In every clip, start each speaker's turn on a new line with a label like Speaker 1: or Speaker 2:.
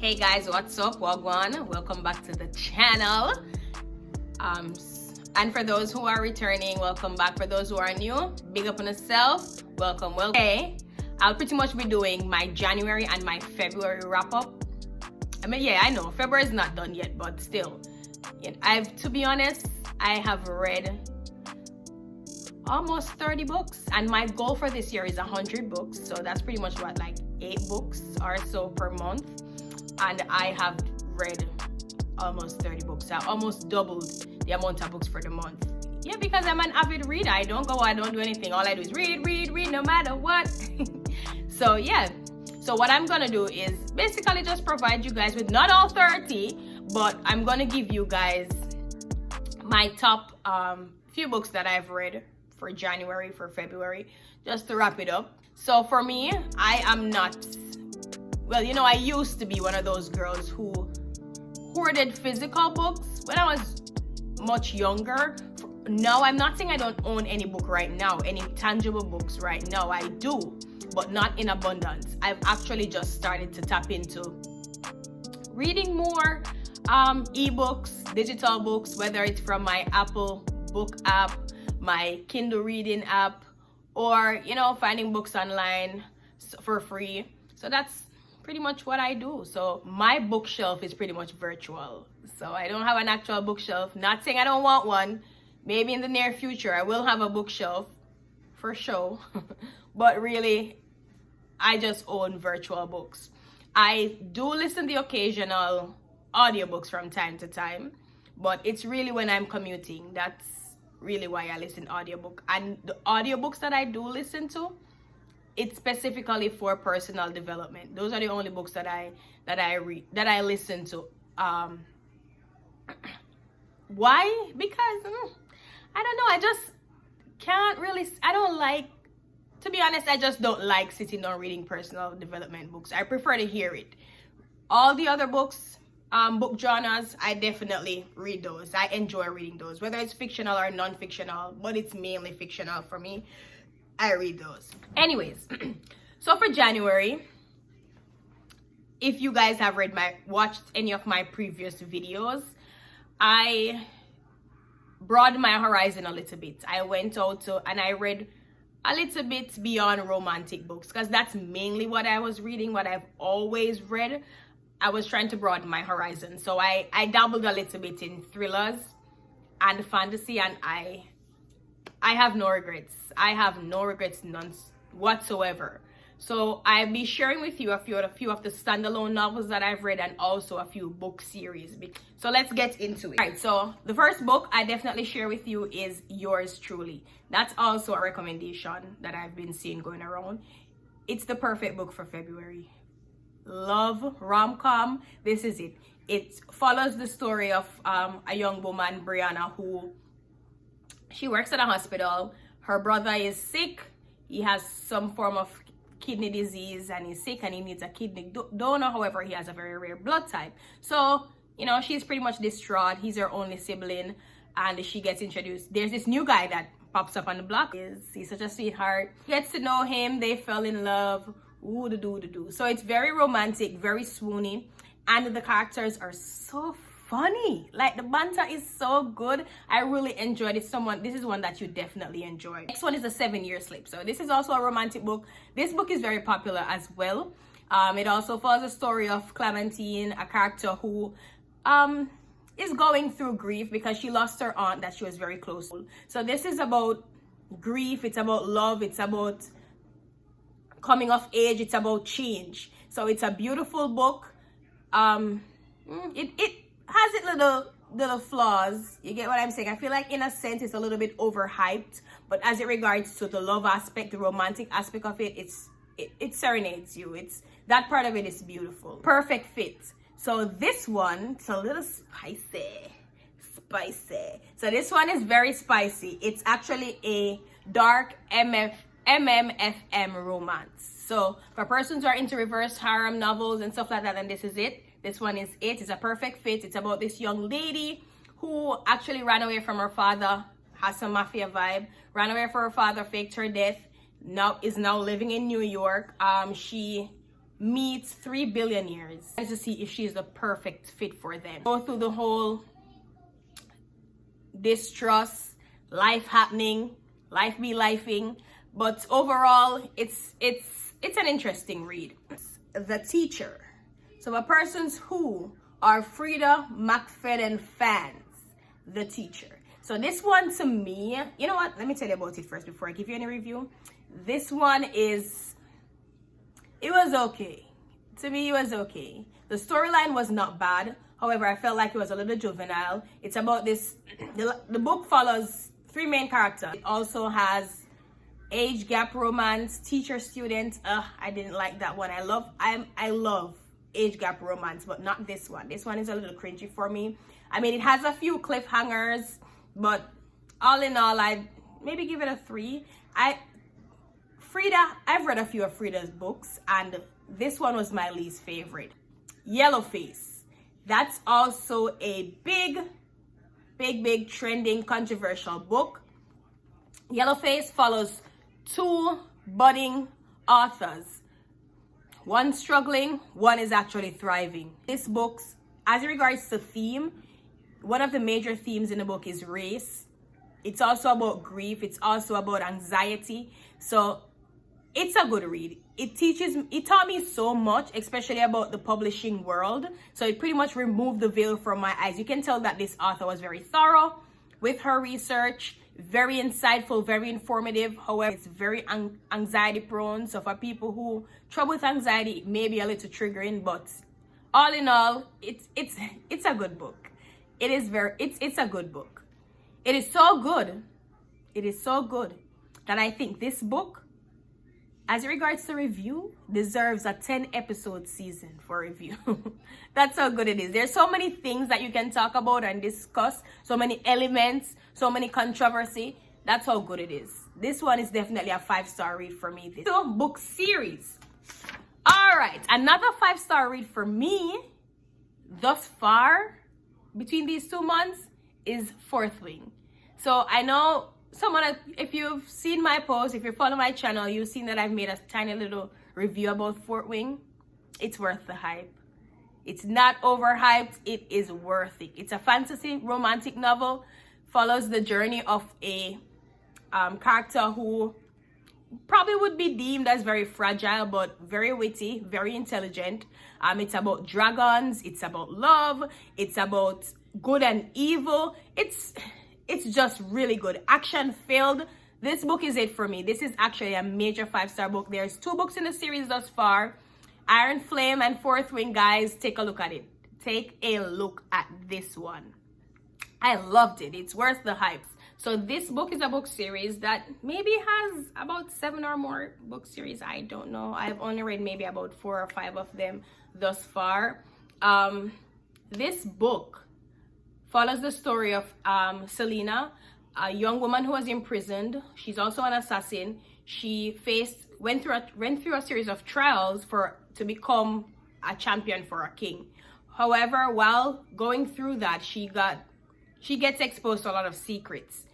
Speaker 1: Hey guys, what's up? Wagwan, welcome back to the channel. And for those who are returning, welcome back. For those who are new, big up on yourself. Welcome. Okay, I'll pretty much be doing my January and my February wrap up. I mean, yeah, I know February is not done yet, but still, to be honest, I have read almost 30 books, and my goal for this year is 100 books. So that's pretty much what, like 8 books or so per month. And I have read almost 30 books. I almost doubled the amount of books for the month. Yeah, because I'm an avid reader. I don't do anything. All I do is read no matter what. So yeah, so what I'm gonna do is basically just provide you guys with not all 30, but I'm gonna give you guys my top few books that I've read for January, for February, just to wrap it up. So for me, I am not, well, I used to be one of those girls who hoarded physical books when I was much younger. Now, I'm not saying I don't own any book right now, any tangible books right now. I do, but not in abundance. I've actually just started to tap into reading more ebooks, digital books, whether it's from my Apple book app, my Kindle reading app, or finding books online for free. So that's pretty much what I do. So my bookshelf is pretty much virtual. So I don't have an actual bookshelf. Not saying I don't want one. Maybe in the near future I will have a bookshelf for sure. But really, I just own virtual books. I do listen to the occasional audiobooks from time to time, but it's really when I'm commuting. That's really why I listen to audiobook. And the audiobooks that I do listen to, it's specifically for personal development. Those are the only books that I listen to. Why? Because I don't know, I just can't really, to be honest, I just don't like sitting down reading personal development books. I prefer to hear it. All the other books, book genres, I definitely read those. I enjoy reading those, whether it's fictional or non-fictional, but it's mainly fictional for me. I read those. Anyways, so for January, if you guys have watched any of my previous videos, I broadened my horizon a little bit. I went out and I read a little bit beyond romantic books, because that's mainly what I was reading, what I've always read. I was trying to broaden my horizon. So I dabbled a little bit in thrillers and fantasy, and I have no regrets. I have no regrets, none whatsoever. So I'll be sharing with you a few of the standalone novels that I've read, and also a few book series. So let's get into it. All right, so the first book I definitely share with you is Yours Truly. That's also a recommendation that I've been seeing going around. It's the perfect book for February. Love, rom-com, this is it. It follows the story of a young woman, Brianna, who she works at a hospital. Her brother is sick. He has some form of kidney disease and he's sick and he needs a kidney donor. However, he has a very rare blood type. So, she's pretty much distraught. He's her only sibling, and she gets introduced. There's this new guy that pops up on the block. He's such a sweetheart. Gets to know him. They fell in love. Ooh, do. So it's very romantic, very swoony. And the characters are so funny. Like, the banter is so good. I really enjoyed it. This is one that you definitely enjoy. Next one is The 7-Year Slip. So this is also a romantic book. This book is very popular as well. It also follows the story of Clementine, a character who is going through grief because she lost her aunt that she was very close to. So this is about grief. It's about love. It's about coming of age. It's about change. So it's a beautiful book. It has its little flaws. You get what I'm saying? I feel like in a sense it's a little bit overhyped, but as it regards to the love aspect, the romantic aspect of it, it serenades you. That part of it is beautiful. Perfect fit. So this one, it's a little spicy. So this one is very spicy. It's actually a dark MMFM romance. So for persons who are into reverse harem novels and stuff like that, then this is it. This one is it. It's a perfect fit. It's about this young lady who actually ran away from her father, has some mafia vibe, ran away from her father, faked her death, is now living in New York. She meets 3 billionaires to see if she's the perfect fit for them. Go through the whole distrust, life happening, life be lifing, but overall it's an interesting read. The Teacher. So for persons who are Frida McFadden fans, The Teacher. So this one, to me, you know what? Let me tell you about it first before I give you any review. This one it was okay. To me, it was okay. The storyline was not bad. However, I felt like it was a little juvenile. It's about this, the book follows 3 main characters. It also has age gap romance, teacher student. I didn't like that one. I love age gap romance, but not this one. This one is a little cringy for me. I mean, it has a few cliffhangers, but all in all, I'd maybe give it a 3. I've read a few of Frida's books, and this one was my least favorite. Yellowface. That's also a big trending, controversial book. Yellowface follows 2 budding authors. One struggling, one is actually thriving. This book, as regards to theme, one of the major themes in the book is race. It's also about grief. It's also about anxiety. So it's a good read. It taught me so much, especially about the publishing world. So it pretty much removed the veil from my eyes. You can tell that this author was very thorough with her research, very insightful, very informative. However, it's very anxiety prone. So for people who trouble with anxiety, it may be a little triggering, but all in all, it's a good book. It's a good book. It is so good. It is so good that I think this book, as regards to review, deserves a 10-episode season for review. That's how good it is. There's so many things that you can talk about and discuss, so many elements, so many controversy. That's how good it is. This one is definitely a 5-star read for me. This book series. All right, another 5-star read for me thus far between these 2 months is Fourth Wing. So I know if you've seen my post, if you follow my channel, you've seen that I've made a tiny little review about Fourth Wing. It's worth the hype. It's not overhyped. It is worth it. It's a fantasy romantic novel. Follows the journey of a character who probably would be deemed as very fragile, but very witty, very intelligent. It's about dragons. It's about love. It's about good and evil. It's just really good. Action filled. This book is it for me. This is actually a major 5-star book. There's 2 books in the series thus far. Iron Flame and Fourth Wing, guys. Take a look at it. Take a look at this one. I loved it. It's worth the hype. So this book is a book series that maybe has about 7 or more book series. I don't know. I've only read maybe about 4 or 5 of them thus far. This book follows the story of Selena, a young woman who was imprisoned. She's also an assassin. She went through a series of trials to become a champion for a king. However, while going through that, she gets exposed to a lot of secrets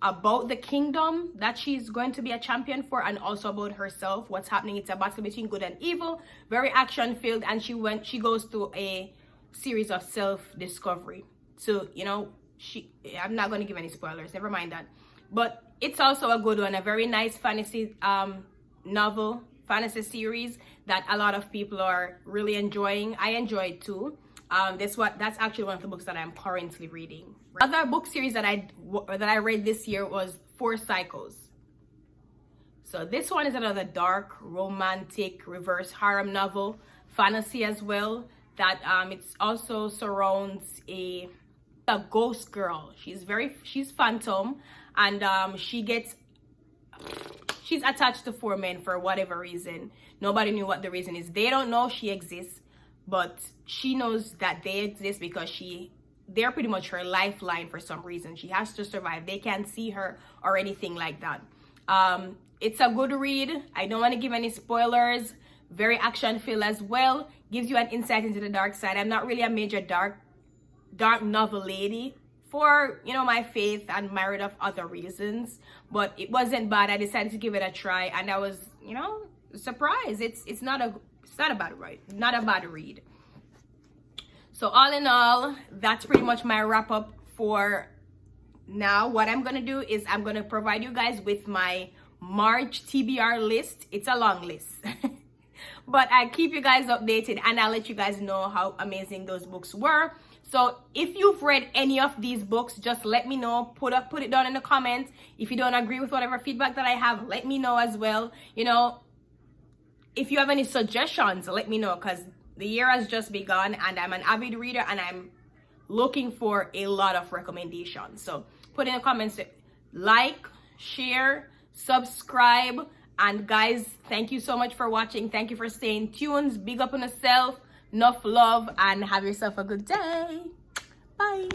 Speaker 1: about the kingdom that she's going to be a champion for, and also about herself, what's happening. It's a battle between good and evil, very action filled, and she goes through a series of self-discovery. So, I'm not going to give any spoilers, never mind that. But it's also a good one, a very nice fantasy novel, fantasy series that a lot of people are really enjoying. I enjoy it too. That's actually one of the books that I'm currently reading. Other book series that I read this year was 4 Cycles. So this one is another dark, romantic, reverse harem novel, fantasy as well, that it also surrounds a ghost girl. She's phantom, and she's attached to 4 men for whatever reason. Nobody knew what the reason is. They don't know she exists, but she knows that they exist because they're pretty much her lifeline for some reason. She has to survive. They can't see her or anything like that. It's a good read. I don't want to give any spoilers. Very action filled as well. Gives you an insight into the dark side. I'm not really a major dark novel lady for my faith and myriad of other reasons, but it wasn't bad. I decided to give it a try, and I was surprised. It's not a It's not a bad read. So all in all, that's pretty much my wrap up for now. What I'm gonna do is I'm gonna provide you guys with my March TBR list. It's a long list. But I keep you guys updated and I'll let you guys know how amazing those books were. So if you've read any of these books, just let me know. Put it down in the comments. If you don't agree with whatever feedback that I have, let me know as well. You know, if you have any suggestions, let me know, because the year has just begun and I'm an avid reader and I'm looking for a lot of recommendations. So put in the comments, like, share, subscribe. And guys, thank you so much for watching. Thank you for staying tuned. Big up on yourself. Enough love and have yourself a good day. Bye.